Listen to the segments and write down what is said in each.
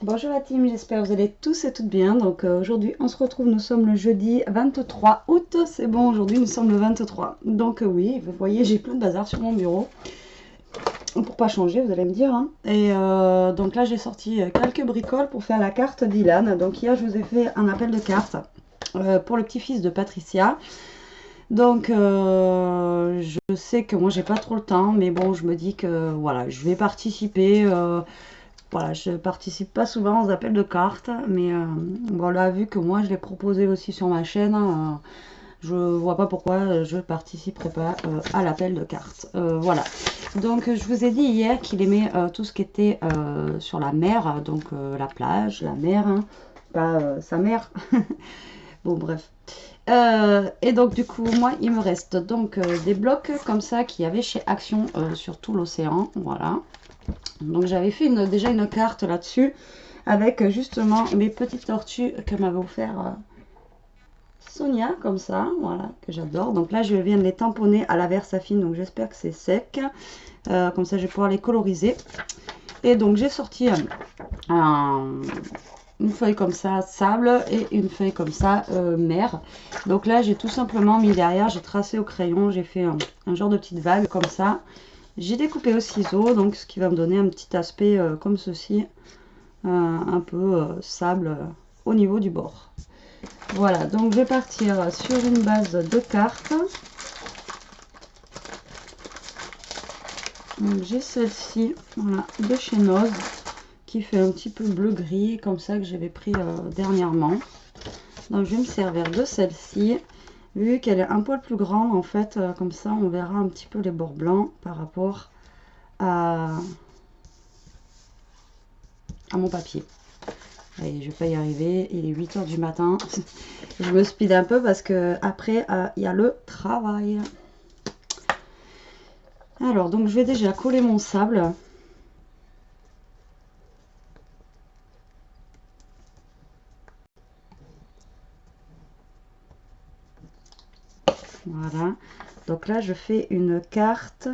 Bonjour la team, j'espère que vous allez tous et toutes bien. Donc aujourd'hui on se retrouve, nous sommes le jeudi 23 août, c'est bon, aujourd'hui nous sommes le 23. Donc oui, vous voyez j'ai plein de bazar sur mon bureau. Pour pas changer, vous allez me dire. Hein. Et donc là j'ai sorti quelques bricoles pour faire la carte d'Ilan. Donc hier je vous ai fait un appel de cartes pour le petit-fils de Patricia. Donc je sais que moi j'ai pas trop le temps, mais bon je me dis que voilà, je vais participer. Voilà, je participe pas souvent aux appels de cartes, mais bon là vu que moi je l'ai proposé aussi sur ma chaîne, je vois pas pourquoi je participerai pas à l'appel de cartes. Voilà. Donc je vous ai dit hier qu'il aimait tout ce qui était sur la mer, donc la plage, la mer, hein, pas sa mère. Bon bref. Et donc du coup moi il me reste donc des blocs comme ça qu'il y avait chez Action sur tout l'océan, voilà. Donc j'avais fait déjà une carte là-dessus avec justement mes petites tortues que m'avait offert Sonia, comme ça, voilà, que j'adore. Donc là je viens de les tamponner à la Versafine, donc j'espère que c'est sec. Comme ça je vais pouvoir les coloriser. Et donc j'ai sorti une feuille comme ça sable et une feuille comme ça mer. Donc là j'ai tout simplement mis derrière, j'ai tracé au crayon, j'ai fait un genre de petite vague comme ça. J'ai découpé au ciseau, donc ce qui va me donner un petit aspect comme ceci, un peu sable au niveau du bord. Voilà, donc je vais partir sur une base de cartes. J'ai celle-ci, voilà, de chez Noz, qui fait un petit peu bleu-gris, comme ça que j'avais pris dernièrement. Donc je vais me servir de celle-ci. Vu qu'elle est un poil plus grande, en fait, comme ça on verra un petit peu les bords blancs par rapport à mon papier. Allez, je vais pas y arriver, il est 8 h du matin. Je me speed un peu parce que après il y a le travail. Alors donc je vais déjà coller mon sable. Voilà. Donc là je fais une carte,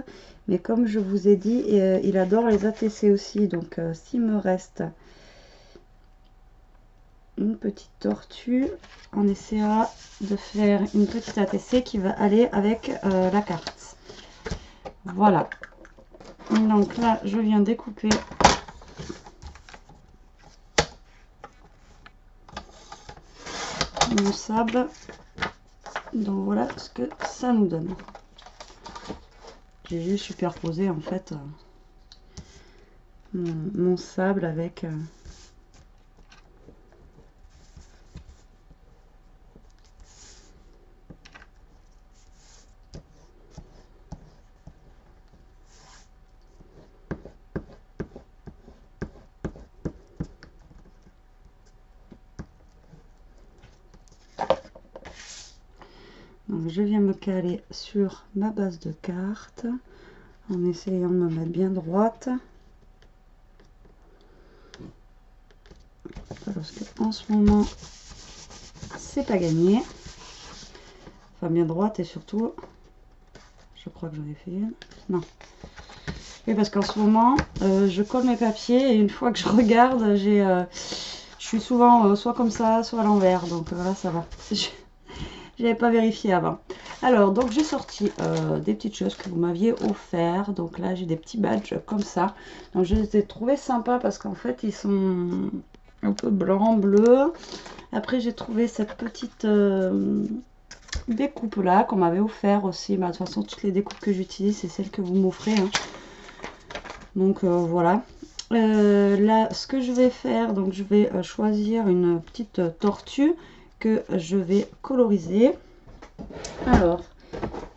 mais comme je vous ai dit, il adore les ATC aussi. Donc s'il me reste une petite tortue, on essaiera de faire une petite ATC qui va aller avec la carte. Voilà. Donc là je viens découper mon sable. Donc voilà ce que ça nous donne. J'ai juste superposé en fait mon sable avec donc je viens me caler sur ma base de cartes en essayant de me mettre bien droite parce que en ce moment c'est pas gagné, enfin bien droite, et surtout je crois que j'en ai fait une, non, et parce qu'en ce moment je colle mes papiers et une fois que je regarde je suis souvent soit comme ça soit à l'envers, donc voilà, ça va. J'avais pas vérifié avant. Alors, donc j'ai sorti des petites choses que vous m'aviez offert. Donc là, j'ai des petits badges comme ça. Donc je les ai trouvés sympas parce qu'en fait, ils sont un peu blanc, bleu. Après, j'ai trouvé cette petite découpe là qu'on m'avait offert aussi. Bah, de toute façon, toutes les découpes que j'utilise, c'est celles que vous m'offrez. Hein. Donc voilà. Là, ce que je vais faire, donc je vais choisir une petite tortue que je vais coloriser. Alors,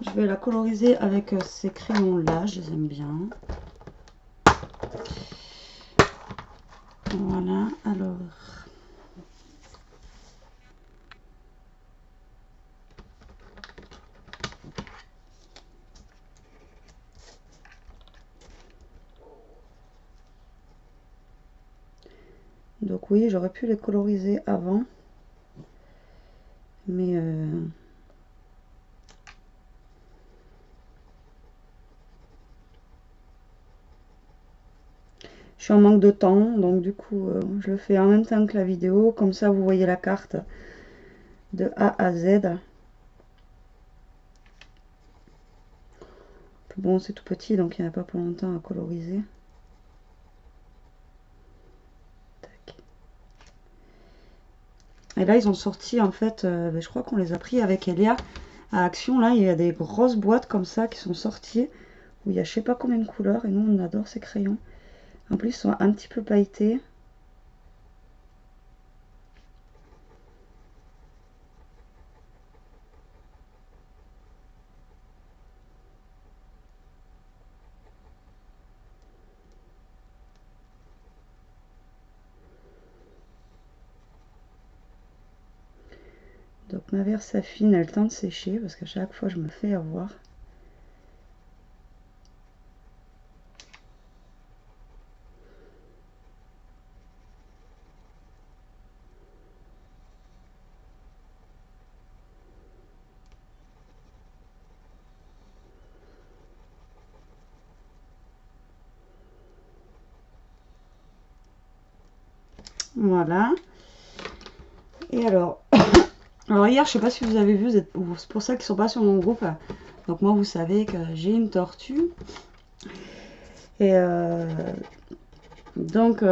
je vais la coloriser avec ces crayons là, je les aime bien. Voilà, alors. Donc oui, j'aurais pu les coloriser avant. Mais Je suis en manque de temps, donc du coup, je le fais en même temps que la vidéo. Comme ça, vous voyez la carte de A à Z. Bon, c'est tout petit, donc il n'y en a pas pour longtemps à coloriser. Tac. Et là, ils ont sorti, en fait, je crois qu'on les a pris avec Elia à Action. Là, il y a des grosses boîtes comme ça qui sont sorties, où il y a je sais pas combien de couleurs, et nous, on adore ces crayons. En plus, ils sont un petit peu pailletés. Donc ma Versafine a le temps de sécher, parce qu'à chaque fois, je me fais avoir. Voilà. Et alors, alors hier, je sais pas si vous avez vu, c'est pour ça qu'ils sont pas sur mon groupe. Donc moi, vous savez que j'ai une tortue. Et donc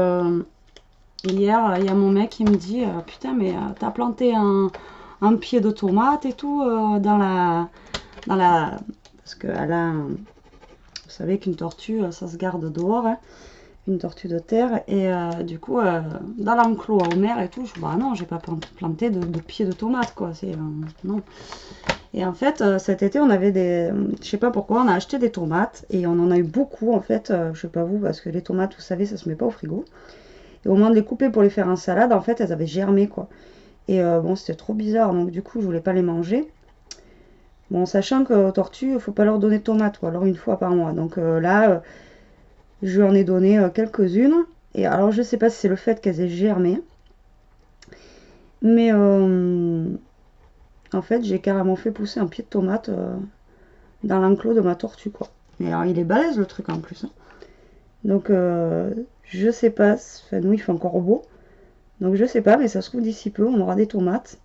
hier, il y a mon mec qui me dit, putain, mais t'as planté un pied de tomate et tout dans la, parce que elle a, vous savez qu'une tortue, ça se garde dehors. Hein. Une tortue de terre et du coup dans l'enclos à Homer et tout, je bah non, j'ai pas planté de pieds de tomates quoi, c'est non. Et en fait cet été on avait des, je sais pas pourquoi, on a acheté des tomates et on en a eu beaucoup en fait, je sais pas vous, parce que les tomates vous savez ça se met pas au frigo et au moment de les couper pour les faire en salade en fait elles avaient germé quoi et bon c'était trop bizarre donc du coup je voulais pas les manger. Bon, sachant qu'aux tortues il faut pas leur donner de tomates quoi, alors une fois par mois donc là je lui en ai donné quelques-unes. Et alors, je sais pas si c'est le fait qu'elles aient germé. Mais en fait, j'ai carrément fait pousser un pied de tomate dans l'enclos de ma tortue, quoi. Mais alors, il est balèze le truc en plus. Hein. Donc, je sais pas. Enfin, nous, il fait encore beau. Donc, je sais pas, mais ça se trouve d'ici peu, on aura des tomates.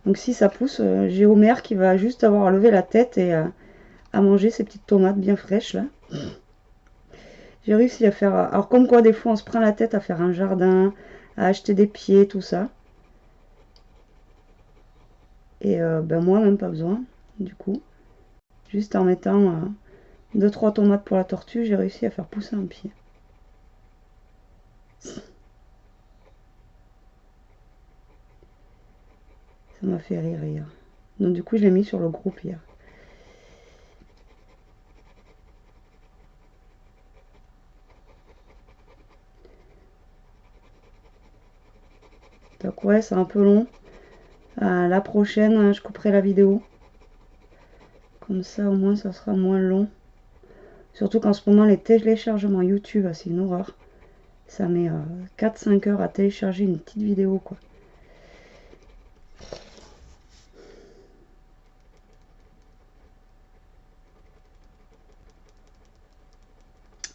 Donc, si ça pousse, j'ai Homer qui va juste avoir à lever la tête et à manger ces petites tomates bien fraîches, là. J'ai réussi à faire... Alors comme quoi des fois on se prend la tête à faire un jardin, à acheter des pieds, tout ça. Et ben moi même pas besoin, du coup. Juste en mettant 2-3 tomates pour la tortue, j'ai réussi à faire pousser un pied. Ça m'a fait rire hier. Donc du coup je l'ai mis sur le groupe hier. Donc ouais c'est un peu long. La prochaine je couperai la vidéo. Comme ça au moins ça sera moins long. Surtout qu'en ce moment les téléchargements YouTube c'est une horreur. Ça met 4-5 heures à télécharger une petite vidéo quoi.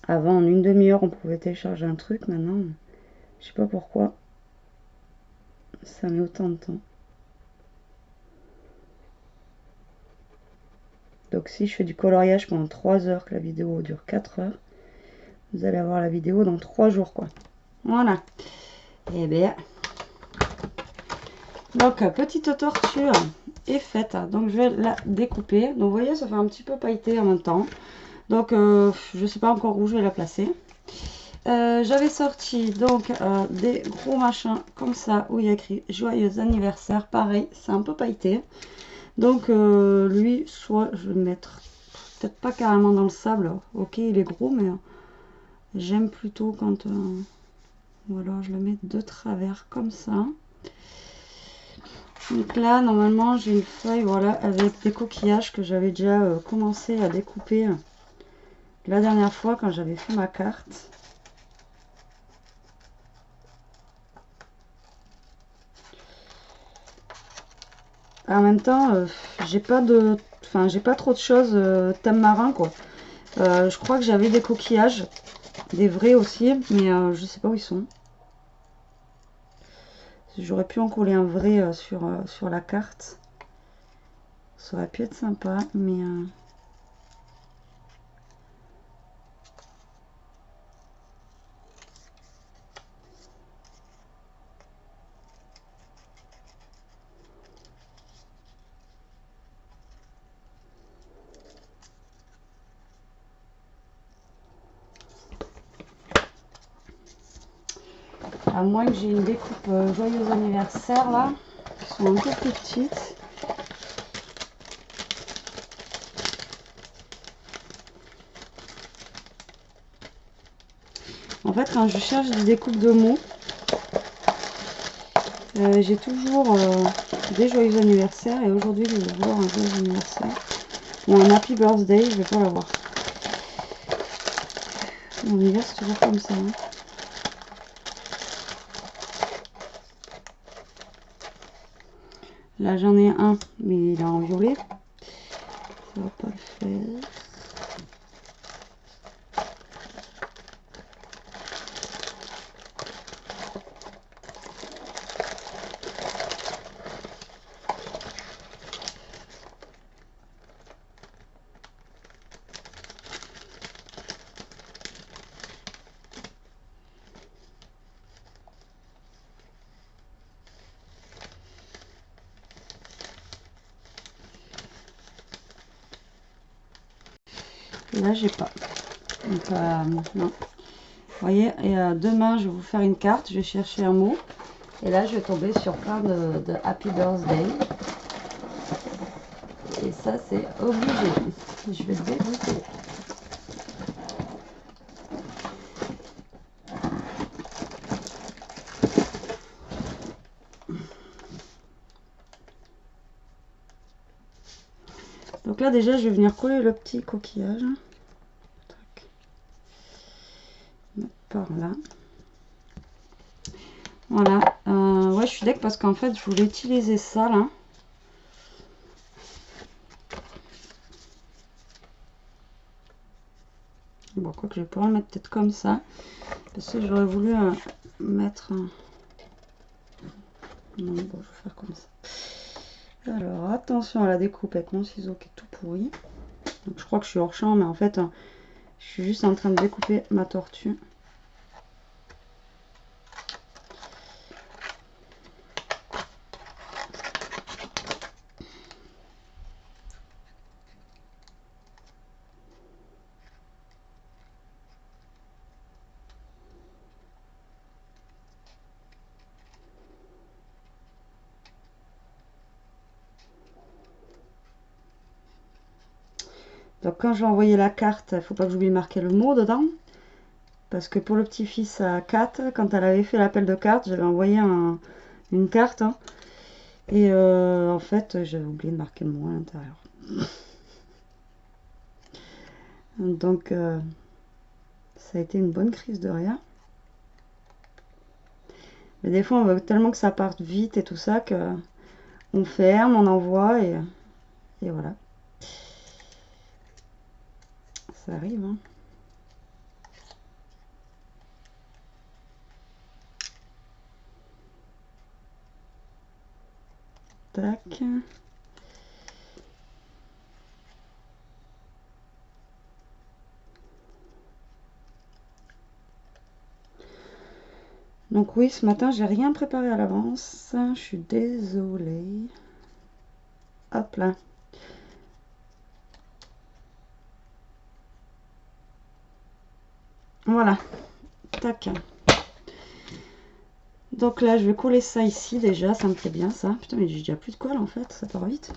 Avant en une demi-heure on pouvait télécharger un truc, maintenant je sais pas pourquoi ça met autant de temps. Donc si je fais du coloriage pendant 3 heures, que la vidéo dure 4 heures, vous allez avoir la vidéo dans 3 jours quoi. Voilà. Et bien. Donc petite tortue est faite. Donc je vais la découper. Donc vous voyez ça fait un petit peu pailleté en même temps. Donc je sais pas encore où je vais la placer. J'avais sorti donc des gros machins comme ça où il y a écrit joyeux anniversaire. Pareil, c'est un peu pailleté. Donc lui, soit je vais le mettre peut-être pas carrément dans le sable. Ok, il est gros, mais j'aime plutôt quand voilà, je le mets de travers comme ça. Donc là, normalement, j'ai une feuille voilà, avec des coquillages que j'avais déjà commencé à découper la dernière fois quand j'avais fait ma carte. En même temps, j'ai pas trop de choses thème marin quoi. Je crois que j'avais des coquillages, des vrais aussi, mais je sais pas où ils sont. J'aurais pu en coller un vrai sur la carte. Ça aurait pu être sympa, mais... à moins que j'ai une découpe joyeux anniversaire là, qui sont un peu plus petites. En fait, quand je cherche des découpes de mots, j'ai toujours des joyeux anniversaires, et aujourd'hui je vais vouloir un joyeux anniversaire ou un happy birthday, je vais pas l'avoir. Mon hiver c'est toujours comme ça. Hein. Là j'en ai un, mais il est en violet. Ça va pas le faire. Là j'ai pas. Donc non. Vous voyez, et demain je vais vous faire une carte, je vais chercher un mot. Et là je vais tomber sur plein de happy birthday. Et ça c'est obligé. Je vais dégoûter. Donc là déjà je vais venir coller le petit coquillage. Par là. Voilà. Ouais, je suis deck parce qu'en fait je voulais utiliser ça là. Bon, quoi que je vais pouvoir le mettre peut-être comme ça. Parce que j'aurais voulu mettre... Non, bon, je vais faire comme ça. Alors, attention à la découpe avec mon ciseau qui est tout pourri. Donc, je crois que je suis hors champ, mais en fait, je suis juste en train de découper ma tortue. Donc, quand j'ai envoyé la carte, il ne faut pas que j'oublie de marquer le mot dedans. Parce que pour le petit-fils à Kat, quand elle avait fait l'appel de carte, j'avais envoyé une carte. Hein, et en fait, j'avais oublié de marquer le mot à l'intérieur. Donc, ça a été une bonne crise de rire. Mais des fois, on veut tellement que ça parte vite et tout ça que on ferme, on envoie et voilà. Ça arrive. Hein. Tac. Donc oui, ce matin, j'ai rien préparé à l'avance. Je suis désolée. Hop là. Voilà. Tac. Donc là, je vais coller ça ici déjà. Ça me plaît bien ça. Putain, mais j'ai déjà plus de colle en fait. Ça part vite.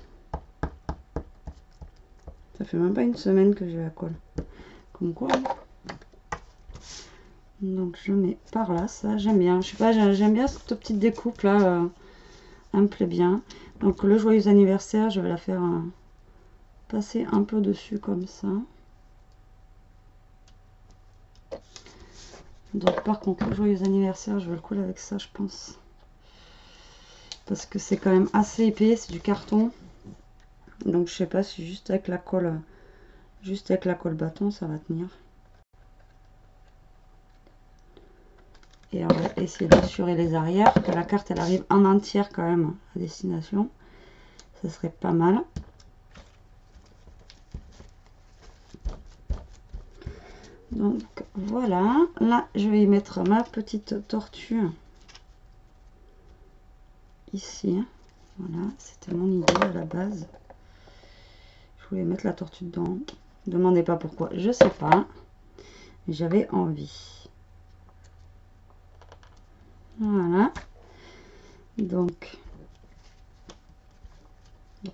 Ça fait même pas une semaine que j'ai la colle. Comme quoi. Hein. Donc je mets par là. Ça, j'aime bien. Je sais pas, j'aime bien cette petite découpe là. Elle me plaît bien. Donc le joyeux anniversaire, je vais la faire passer un peu dessus comme ça. Donc par contre le joyeux anniversaire, je vais le coller avec ça je pense. Parce que c'est quand même assez épais, c'est du carton. Donc je sais pas si juste avec la colle bâton ça va tenir. Et on va essayer d'assurer les arrières, que la carte elle arrive en entière quand même à destination. Ça serait pas mal. Donc voilà, là je vais y mettre ma petite tortue ici. Voilà, c'était mon idée à la base. Je voulais mettre la tortue dedans. Ne demandez pas pourquoi, je sais pas. Mais j'avais envie. Voilà. Donc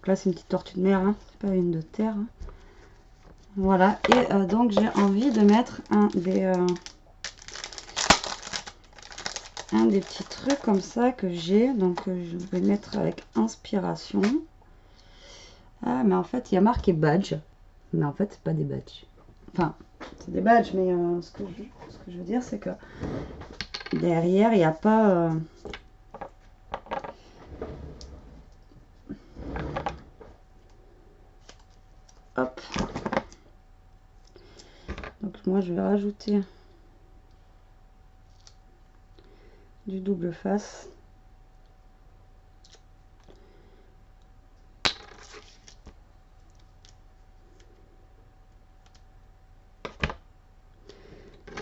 là c'est une petite tortue de mer, hein. C'est pas une de terre. Hein. Voilà, et donc j'ai envie de mettre un des petits trucs comme ça que j'ai. Donc je vais mettre avec inspiration. Ah, mais en fait il y a marqué badge. Mais en fait c'est pas des badges. Enfin, c'est des badges, mais ce que je veux dire c'est que derrière il n'y a pas... Hop. Donc moi je vais rajouter du double face.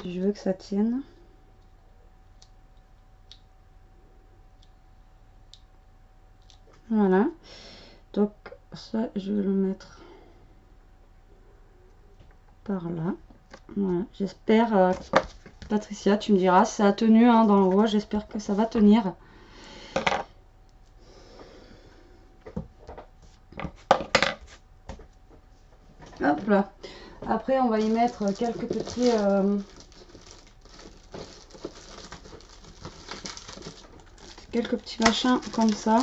Si je veux que ça tienne. Voilà. Donc ça je vais le mettre par là. Voilà. J'espère, Patricia, tu me diras si ça a tenu hein, dans le haut. J'espère que ça va tenir. Hop là. Après, on va y mettre quelques petits... machins comme ça.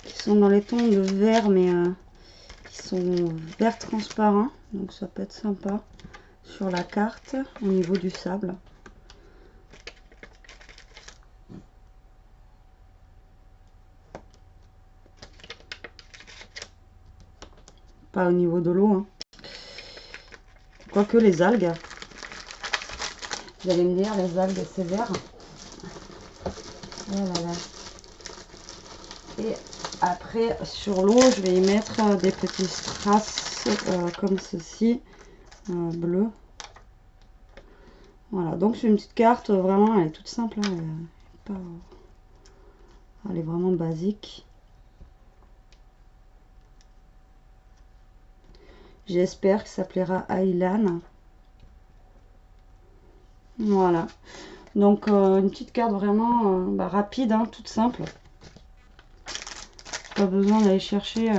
Qui sont dans les tons de vert, mais qui sont vert transparent. Donc ça peut être sympa sur la carte au niveau du sable. Pas au niveau de l'eau. Hein. Quoique les algues. Vous allez me dire, les algues c'est vert. Oh là là. Et après, sur l'eau, je vais y mettre des petits strass comme ceci, bleu. Voilà, donc c'est une petite carte, vraiment, elle est toute simple. Hein, elle est vraiment basique. J'espère que ça plaira à Ilan. Voilà. Donc une petite carte vraiment rapide, hein, toute simple. Pas besoin d'aller chercher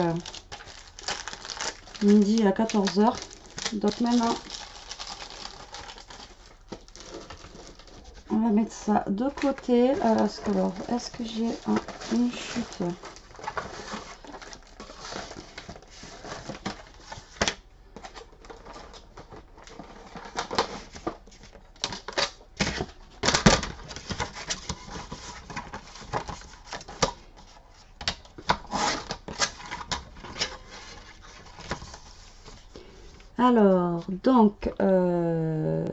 midi à 14 h. Donc maintenant, on va mettre ça de côté. Est-ce que j'ai une chute? Alors, donc, on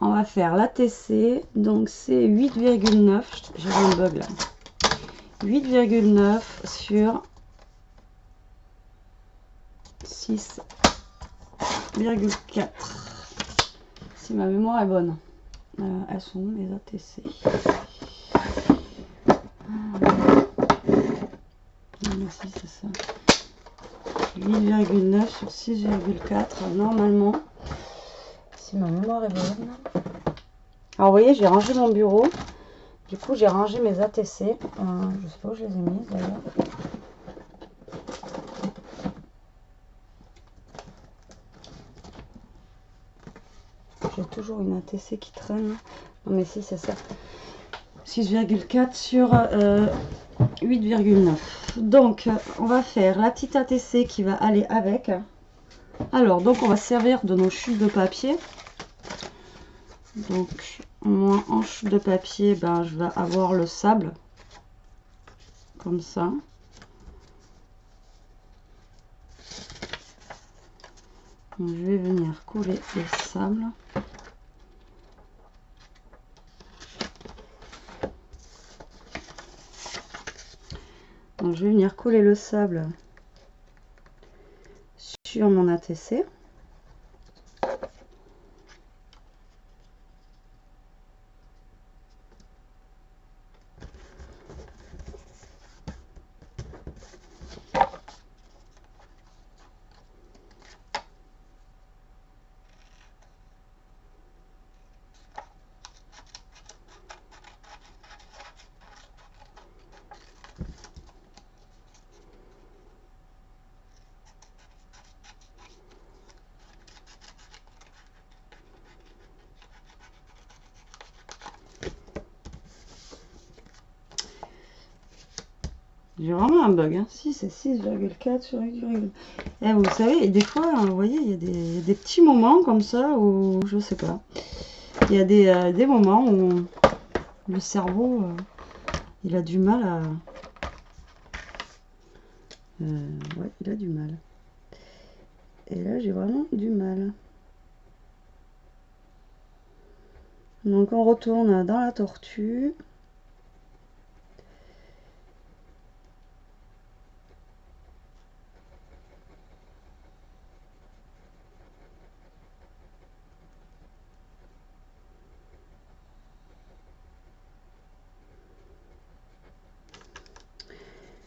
va faire l'ATC, donc c'est 8,9, j'ai un bug là, 8,9 sur 6,4, si ma mémoire est bonne. Elles sont mes ATC. Si c'est ça. 8,9 sur 6,4 normalement, si ma mémoire est bonne. Alors vous voyez, j'ai rangé mon bureau, du coup j'ai rangé mes ATC, je sais pas où je les ai mises d'ailleurs. J'ai toujours une ATC qui traîne. Non mais si, c'est ça. 6,4 sur 8,9. Donc on va faire la petite ATC qui va aller avec. Alors donc on va servir de nos chutes de papier. Donc moi en chute de papier, ben, je vais avoir le sable comme ça. Donc, je vais venir coller le sable. Donc je vais venir coller le sable sur mon ATC. J'ai vraiment un bug, hein. Si, c'est 6,4 sur 8,2. Et vous savez, des fois, vous voyez, il y a des petits moments comme ça où, je sais pas, il y a des moments où le cerveau, il a du mal à... ouais, il a du mal. Et là, j'ai vraiment du mal. Donc, on retourne dans la tortue.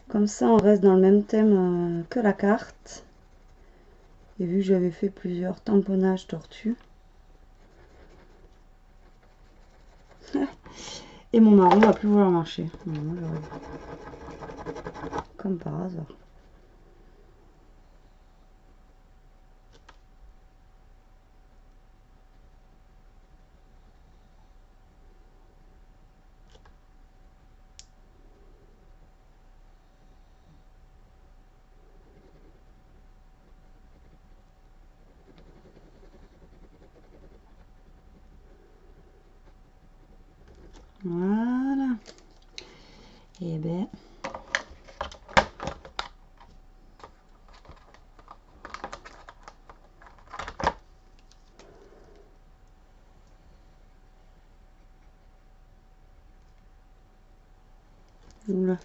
Comme ça, on reste dans le même thème que la carte. Et vu que j'avais fait plusieurs tamponnages tortues. Et mon marron va plus vouloir marcher. Comme par hasard. Voilà. Et ben... Oula.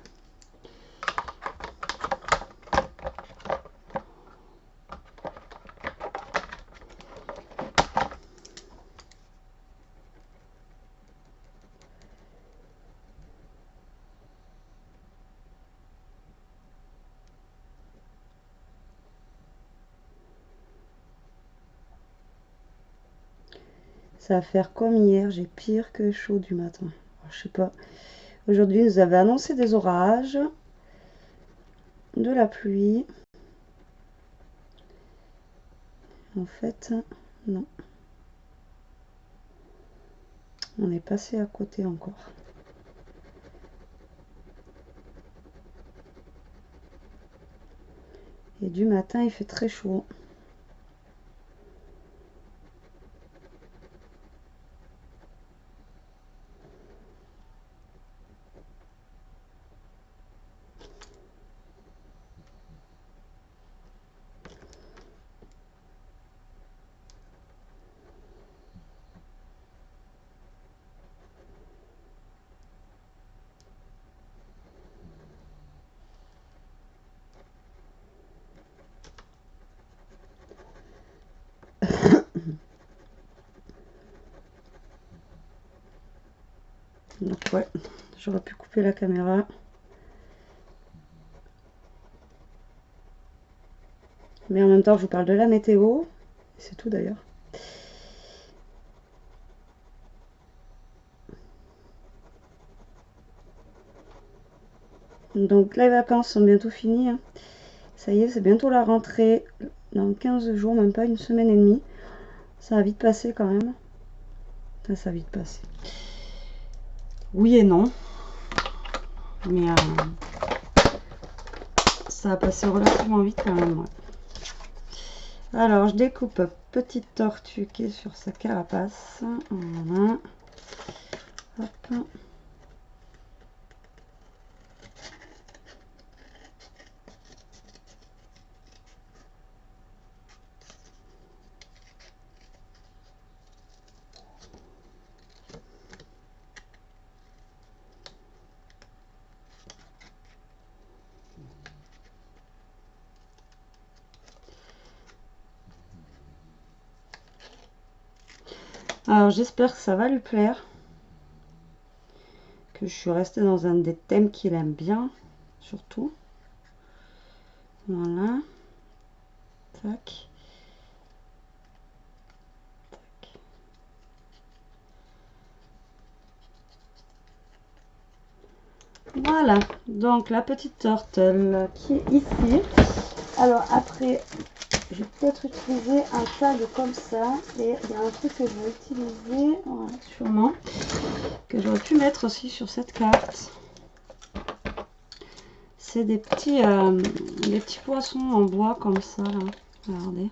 Ça va faire comme hier, j'ai pire que chaud du matin. Alors, je sais pas. Aujourd'hui, nous avait annoncé des orages, de la pluie. En fait, non. On est passé à côté encore. Et du matin, il fait très chaud. Donc ouais, j'aurais pu couper la caméra. Mais en même temps, je vous parle de la météo. C'est tout d'ailleurs. Donc les vacances sont bientôt finies, hein. Ça y est, c'est bientôt la rentrée. Dans 15 jours, même pas une semaine et demie. Ça va vite passer quand même. Ça va vite passer. Oui et non. Mais ça a passé relativement vite quand même. Ouais. Alors, je découpe petite tortue qui est sur sa carapace. Voilà. Hop. Alors j'espère que ça va lui plaire. Que je suis restée dans un des thèmes qu'il aime bien, surtout. Voilà. Tac. Tac. Voilà, donc la petite tortelle qui est ici. Alors après, je vais peut-être utiliser un tag comme ça. Et il y a un truc que je vais utiliser, voilà, sûrement, que j'aurais pu mettre aussi sur cette carte. C'est des petits poissons en bois comme ça, là. Regardez.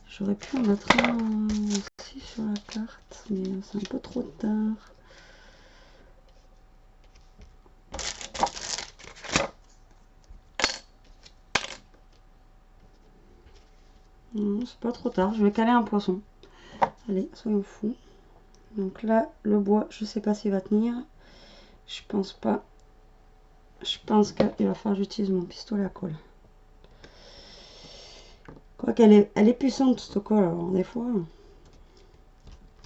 J'aurais pu en mettre un aussi sur la carte, mais c'est un peu trop tard. Non, c'est pas trop tard. Je vais caler un poisson. Allez, soyons fous. Donc là, le bois, je sais pas s'il va tenir. Je pense pas. Je pense qu'il va falloir que j'utilise mon pistolet à colle. Quoi qu'elle est, elle est puissante cette colle, alors des fois.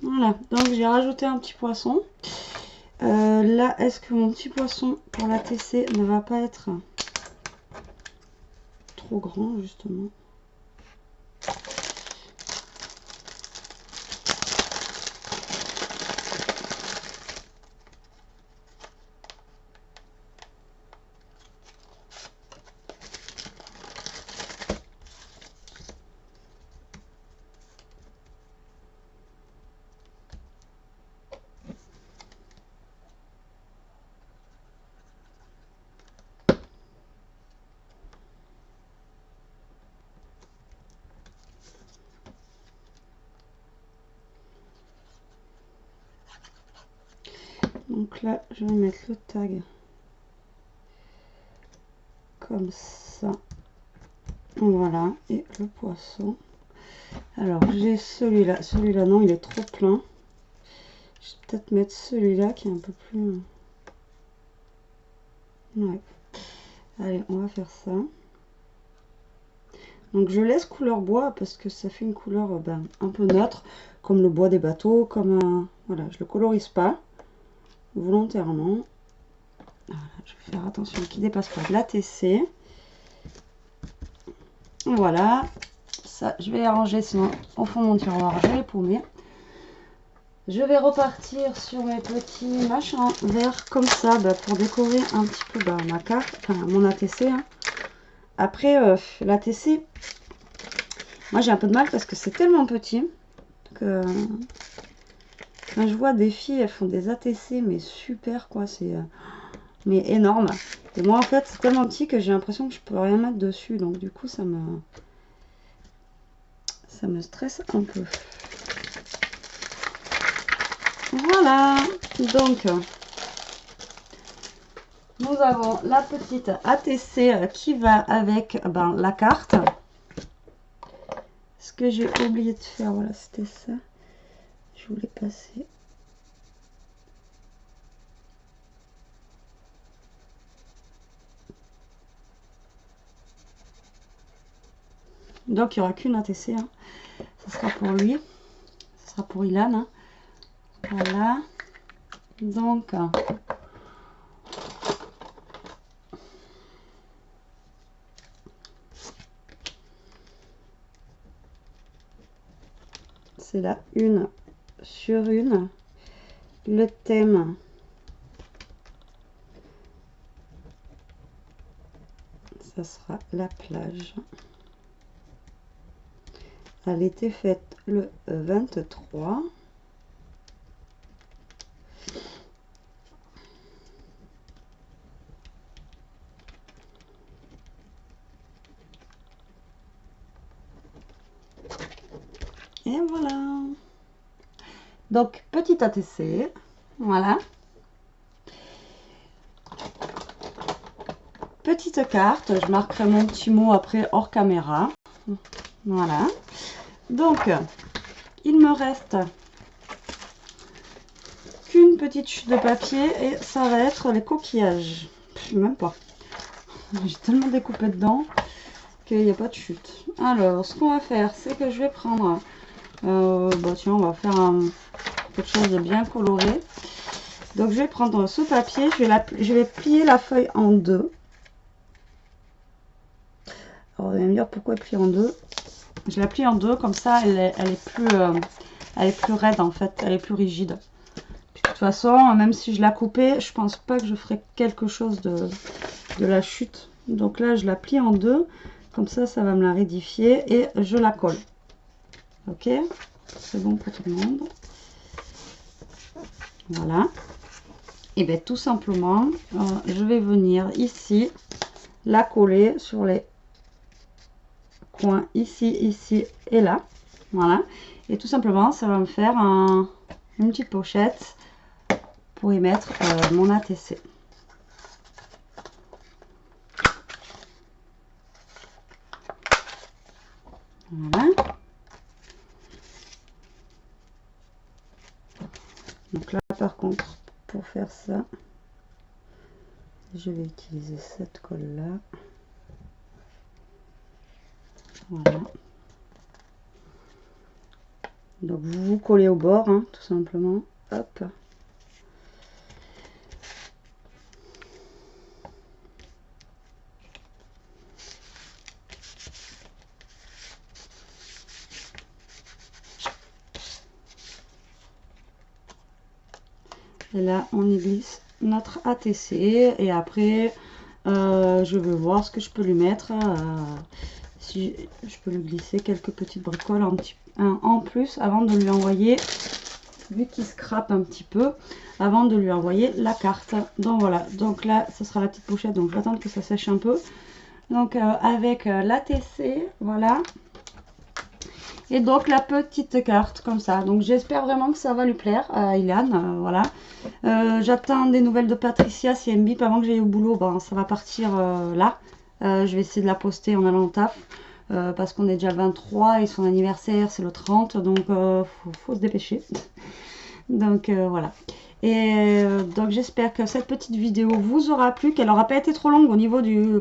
Voilà, donc j'ai rajouté un petit poisson. Là, est-ce que mon petit poisson pour la TC ne va pas être trop grand, justement? Donc là, je vais mettre le tag comme ça. Voilà, et le poisson. Alors, j'ai celui-là. Celui-là, non, il est trop plein. Je vais peut-être mettre celui-là qui est un peu plus... Ouais. Allez, on va faire ça. Donc, je laisse couleur bois parce que ça fait une couleur un peu neutre, comme le bois des bateaux, comme un... Voilà, je le colorise pas volontairement. Voilà, je vais faire attention qu'il ne dépasse pas de la TC. Voilà. Ça, je vais les ranger, sinon au fond de mon tiroir, je vais paumer. Je vais repartir sur mes petits machins verts comme ça pour décorer un petit peu ma carte, enfin mon ATC. Hein. Après, l'ATC, moi j'ai un peu de mal parce que c'est tellement petit que quand je vois des filles, elles font des ATC, mais super quoi, c'est mais énorme. Et moi en fait, c'est tellement petit que j'ai l'impression que je peux rien mettre dessus, donc du coup ça me stresse un peu. Voilà, donc nous avons la petite ATC qui va avec la carte. Ce que j'ai oublié de faire, voilà, c'était ça. Je voulais passer. Donc il n'y aura qu'une ATC. Hein. Ce sera pour lui. Ce sera pour Ilan. Hein. Voilà. Donc... c'est là une sur une. Le thème, ça sera la plage. Elle était faite le 23. Et voilà. Donc, petit ATC. Voilà. Petite carte. Je marquerai mon petit mot après hors caméra. Voilà. Donc, il me reste qu'une petite chute de papier et ça va être les coquillages. Même pas. J'ai tellement découpé dedans qu'il n'y a pas de chute. Alors, ce qu'on va faire, c'est que je vais prendre... tiens, on va faire quelque chose de bien coloré. Donc je vais prendre ce papier, je vais plier la feuille en deux. Alors vous allez me dire pourquoi plier en deux. Je la plie en deux, comme ça elle est plus raide en fait, elle est plus rigide. Puis, de toute façon, même si je la coupais, je pense pas que je ferai quelque chose de la chute. Donc là je la plie en deux, comme ça va me la rigidifier et je la colle. Ok, c'est bon pour tout le monde. Voilà. Et bien tout simplement, je vais venir ici la coller sur les coins ici, ici et là. Voilà. Et tout simplement, ça va me faire une petite pochette pour y mettre mon ATC. Voilà. Donc là, par contre, pour faire ça, je vais utiliser cette colle là. Voilà. Donc vous collez au bord, hein, tout simplement. Hop. Et là, on y glisse notre ATC. Et après, je vais voir ce que je peux lui mettre. Si je peux lui glisser quelques petites bricoles en plus avant de lui envoyer, vu qu'il scrape un petit peu, avant de lui envoyer la carte. Donc voilà, donc là, ce sera la petite pochette. Donc je vais attendre que ça sèche un peu. Donc avec l'ATC, voilà. Et donc la petite carte comme ça. Donc j'espère vraiment que ça va lui plaire à Ilan. Voilà. J'attends des nouvelles de Patricia. Si elle me bip avant que j'aille au boulot, ben, ça va partir là. Je vais essayer de la poster en allant au taf. Parce qu'on est déjà le 23 et son anniversaire c'est le 30. Donc faut se dépêcher. Donc voilà. Et donc j'espère que cette petite vidéo vous aura plu. Qu'elle n'aura pas été trop longue au niveau du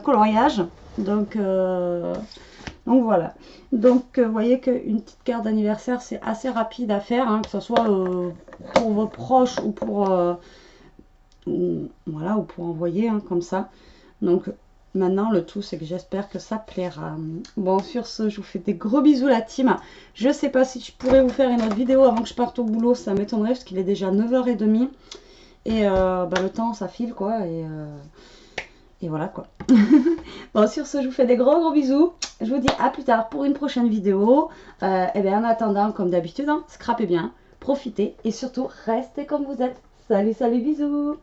coloriage. Donc voilà. Donc vous voyez qu'une petite carte d'anniversaire c'est assez rapide à faire, hein, que ce soit pour vos proches ou pour voilà, ou pour envoyer, hein, comme ça. Donc maintenant le tout c'est que j'espère que ça plaira. Bon, sur ce, je vous fais des gros bisous la team. Je sais pas si je pourrais vous faire une autre vidéo avant que je parte au boulot, ça m'étonnerait parce qu'il est déjà 9h30 et bah, le temps ça file quoi. Et voilà quoi. Bon, sur ce, je vous fais des gros bisous. Je vous dis à plus tard pour une prochaine vidéo. Et bien en attendant, comme d'habitude, hein, scrapez bien, profitez et surtout restez comme vous êtes. Salut, salut, bisous.